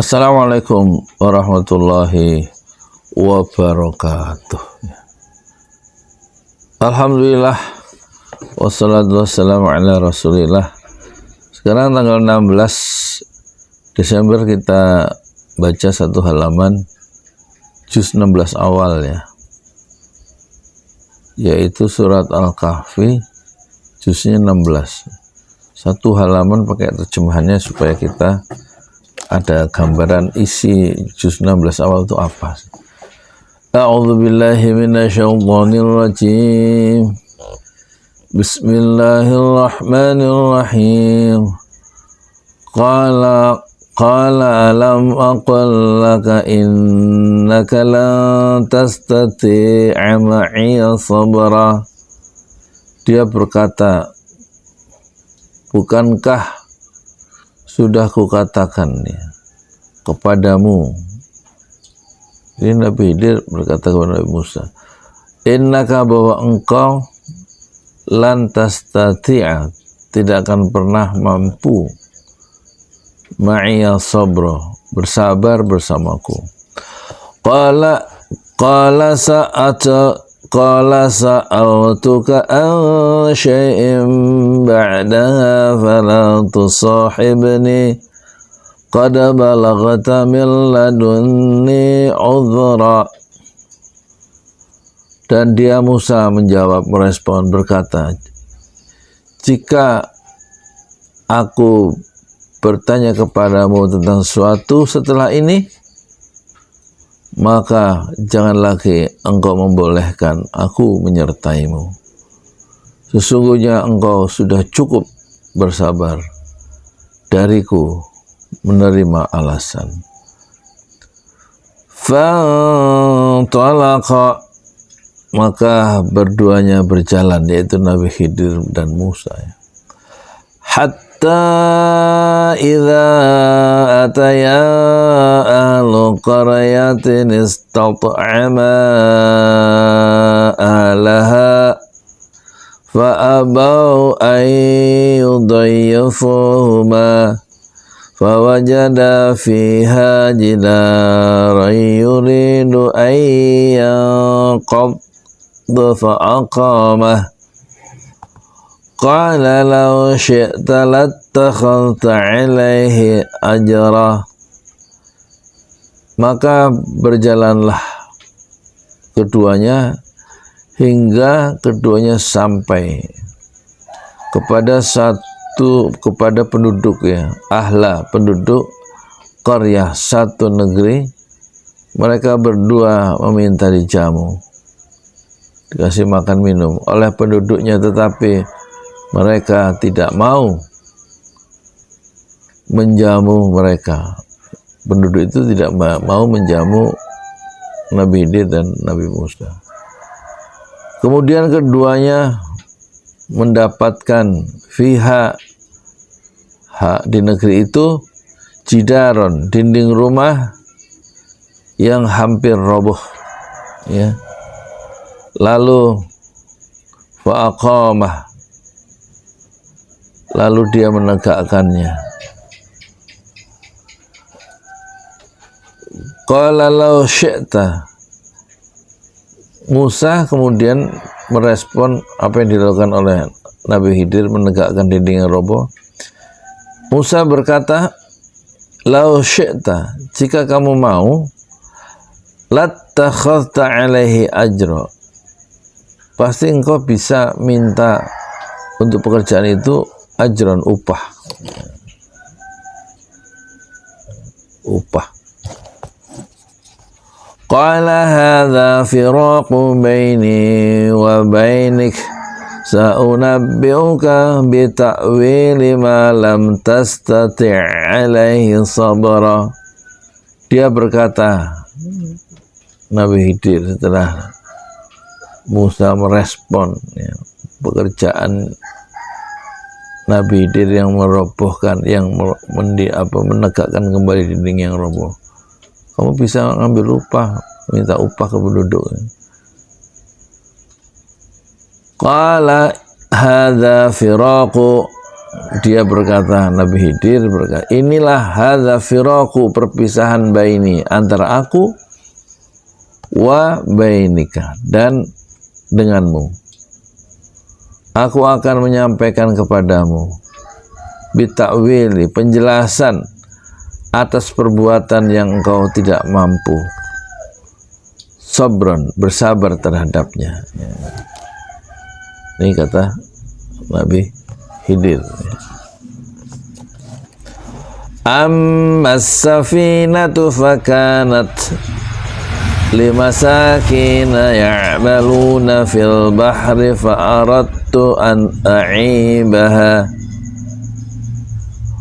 Assalamualaikum warahmatullahi wabarakatuh. Alhamdulillah wassalatu wassalamu ala rasulillah. Sekarang tanggal 16 Desember kita baca satu halaman juz 16 awal ya, yaitu surat Al-Kahfi juznya 16. Satu halaman pakai terjemahannya supaya kita ada gambaran isi juz 16 awal itu apa. A'udzu billahi minasyaitonir rajim. Bismillahirrahmanirrahim. Qala alam aqul laka innaka lan tastati'a ma'iya sabra. Dia berkata, bukankah sudah kukatakan ya kepadamu. Ini Nabi Khidir berkata kepada Nabi Musa, innaka, bahwa engkau lantas tastati'a, tidak akan pernah mampu, ma'iya sabra, bersabar bersamaku. Qala sa'altuka an syai'in ba'daha fala tusahibni qad balaghta min ladunni udhra. Dan dia Musa menjawab, merespon, berkata, jika aku bertanya kepadamu tentang sesuatu setelah ini, maka jangan lagi engkau membolehkan aku menyertaimu. Sesungguhnya engkau sudah cukup bersabar dariku menerima alasan. Fantalaqa, maka berduanya berjalan, yaitu Nabi Khidir dan Musa ya. Hatta idza ataya ahlu qaryatin istat'ama alaha fa'abau an yudayyifuhuma fawajada fiha jidaran yuridu an yanqadda fa'aqamah. Qala law syi'ta lattakhadhta 'alaihi ajra. Maka berjalanlah keduanya hingga keduanya sampai kepada penduduk ya, penduduk qaryah, satu negeri. Mereka berdua meminta dijamu, dikasih makan minum oleh penduduknya, tetapi mereka tidak mau menjamu mereka. Penduduk itu tidak mau menjamu Nabi Khidir dan Nabi Musa. Kemudian keduanya mendapatkan fiha, di negeri itu, jidaron, dinding rumah yang hampir roboh ya. Lalu fa'aqamah, lalu dia menegakkannya. Qala law syi'ta, Musa kemudian merespon apa yang dilakukan oleh Nabi Khidir, menegakkan dinding yang roboh. Musa berkata, law syi'ta, jika kamu mau, lattakhadhta 'alaihi ajra, pasti engkau bisa minta untuk pekerjaan itu ajran, upah. Qala hadza firaqu baini wa bainik sa'unabbi'uka bi ta'wili ma lam tastati' 'alaihi sabra. Dia berkata, Nabi Khidir, setelah Musa merespon ya, pekerjaan Nabi Khidir yang merobohkan, yang menegakkan kembali dinding yang roboh. Kamu bisa ngambil upah, minta upah ke penduduk. Qala hadza firaqu dia berkata, Nabi Khidir berkata, inilah hadza firaku, perpisahan baini, antara aku wa bainika, dan denganmu. Aku akan menyampaikan kepadamu bitakwili, penjelasan atas perbuatan yang engkau tidak mampu. Sabron, bersabar terhadapnya. Ini kata Nabi Khidir. Amma safinatu fakanat limasakina ya'maluna fil bahri fa'aradtu an a'ibaha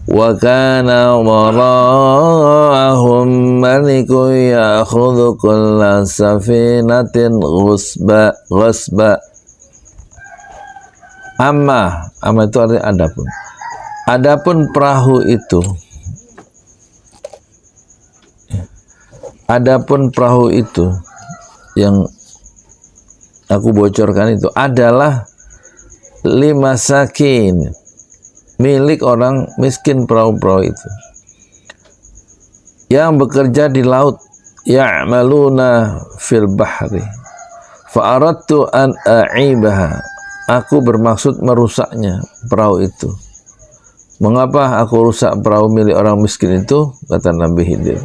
wa kana wara'ahum malikun ya'khudhu kulla safinatin ghusba. Amma itu artinya adapun perahu itu yang aku bocorkan itu adalah limasakin, milik orang miskin perahu-perahu itu yang bekerja di laut, ya'maluna fil bahri fa aradtu an a'ibaha, aku bermaksud merusaknya perahu itu. Mengapa aku rusak perahu milik orang miskin itu? Kata Nabi Khidir,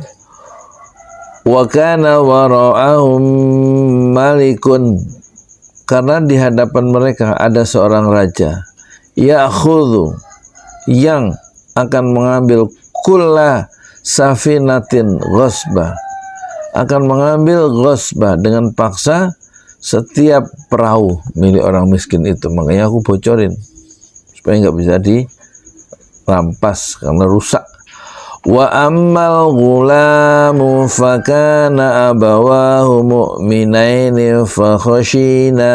wa kana wara'ahum malikun, karena di hadapan mereka ada seorang raja, ya'khudhu, yang akan mengambil kulla safinatin ghasbah, akan mengambil ghasbah dengan paksa setiap perahu milik orang miskin itu. Makanya aku bocorin supaya nggak bisa dirampas karena rusak. Wa ammal ghulamu fakana abawahu mu'minaini fa khashina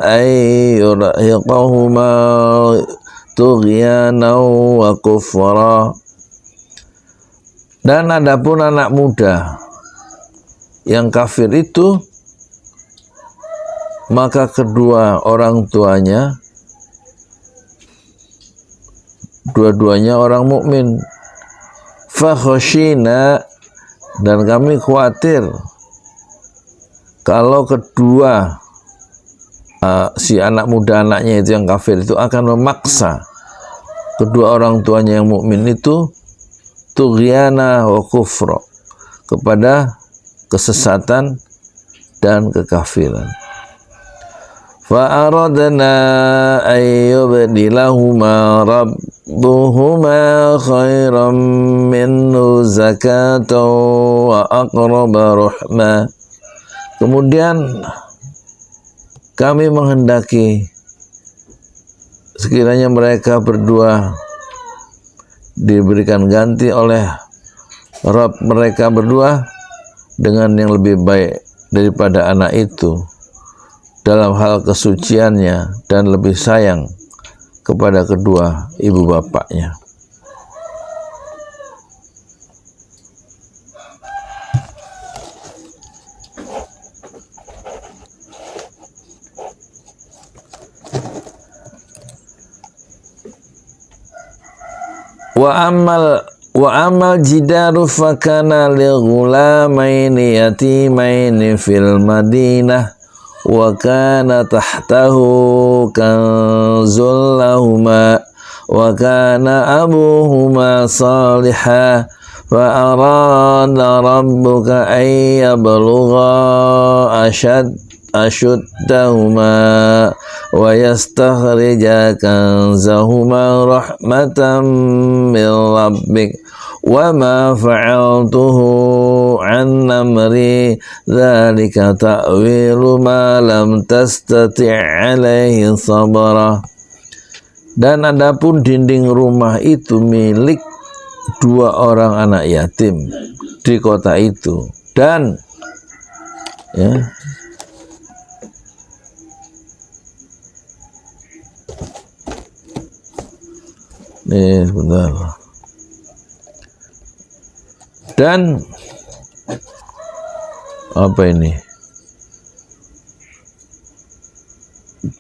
ay yurhiqahuma tughyana wa kufra. Dan adapun anak muda yang kafir itu, maka kedua orang tuanya dua-duanya orang mukmin. Fa khashina, dan kami khawatir kalau kedua si anak muda anaknya itu yang kafir itu akan memaksa kedua orang tuanya yang mukmin itu tughyana wa kufra, kepada kesesatan dan kekafiran. Fa aradna ay yubdilahuma rabbuhuma khairan minhu zakatan wa aqraba rahma. Kemudian kami menghendaki sekiranya mereka berdua diberikan ganti oleh Rabb mereka berdua dengan yang lebih baik daripada anak itu dalam hal kesuciannya dan lebih sayang kepada kedua ibu bapaknya. Wa amal jidaru fakana li ghulamaini yatimaini fil madinah wa kana tahtahu kanzul lahuma wa kana abuhuma salihah fa arada rabbuka ay yablugha ashuddahuma wa yastakhrija kanzahuma rahmatan min rabbik wa ma fa'altuhu an amri dzalika ta'wilu ma lam tastati' alaihi sabra. Dan adapun dinding rumah itu milik dua orang anak yatim di kota itu, dan sebentar. Dan apa ini?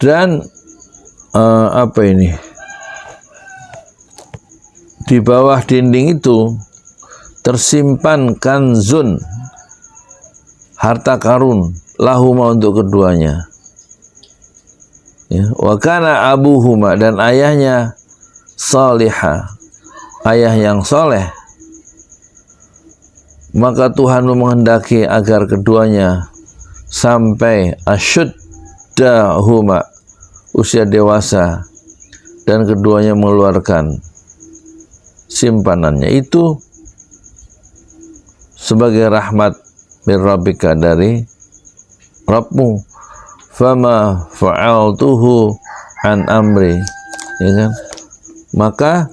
Dan apa ini? di bawah dinding itu tersimpan kanzun, harta karun, lahuma untuk keduanya. Ya, wa kana abuhuma, dan ayahnya salihah, ayah yang soleh. Maka Tuhan menghendaki agar keduanya sampai ashuddahuma, usia dewasa, dan keduanya mengeluarkan simpanannya itu sebagai rahmat min rabbika, dari Rabbmu. Fama fa'altuhu an amri, ya kan? Maka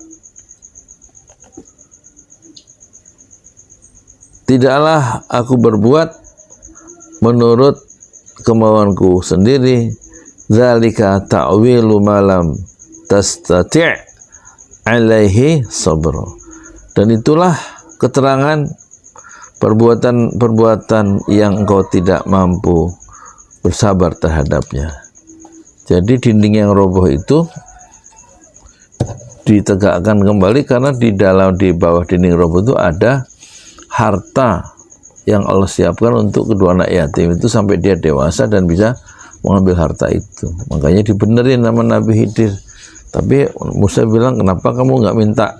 tidaklah aku berbuat menurut kemauanku sendiri. Zalika ta'wilu malam tastati' alaihi sabr. Dan itulah keterangan perbuatan-perbuatan yang engkau tidak mampu bersabar terhadapnya. Jadi dinding yang roboh itu ditegakkan kembali karena di bawah dinding roboh itu ada harta yang Allah siapkan untuk kedua anak yatim itu sampai dia dewasa dan bisa mengambil harta itu. Makanya dibenerin nama Nabi Khidir. Tapi Musa bilang, kenapa kamu nggak minta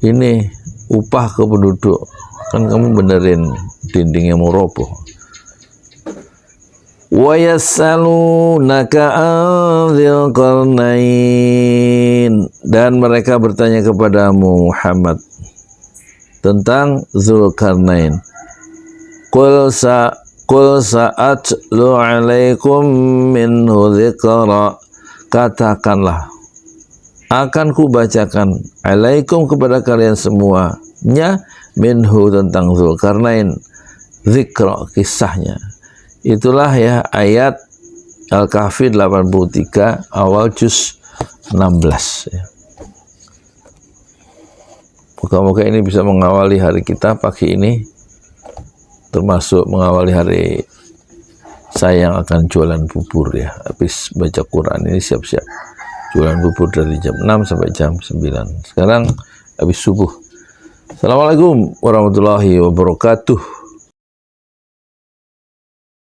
ini upah ke penduduk? Kan kamu benerin dinding yang mau roboh. Wa yas'alunaka an dzil qarnain, dan mereka bertanya kepadamu Muhammad tentang Dzulkarnain. Qul sa'atlu alaikum minhu dzikra, katakanlah akan kubacakan alaikum kepada kalian semuanya minhu, tentang Dzulkarnain, dzikra, kisahnya. Itulah ya ayat Al-Kahfi 83 awal juz 16 ya. Moga-moga ini bisa mengawali hari kita pagi ini, termasuk mengawali hari saya yang akan jualan bubur ya. Habis baca Quran ini siap-siap jualan bubur dari jam 6 sampai jam 9. Sekarang habis subuh. Assalamualaikum warahmatullahi wabarakatuh.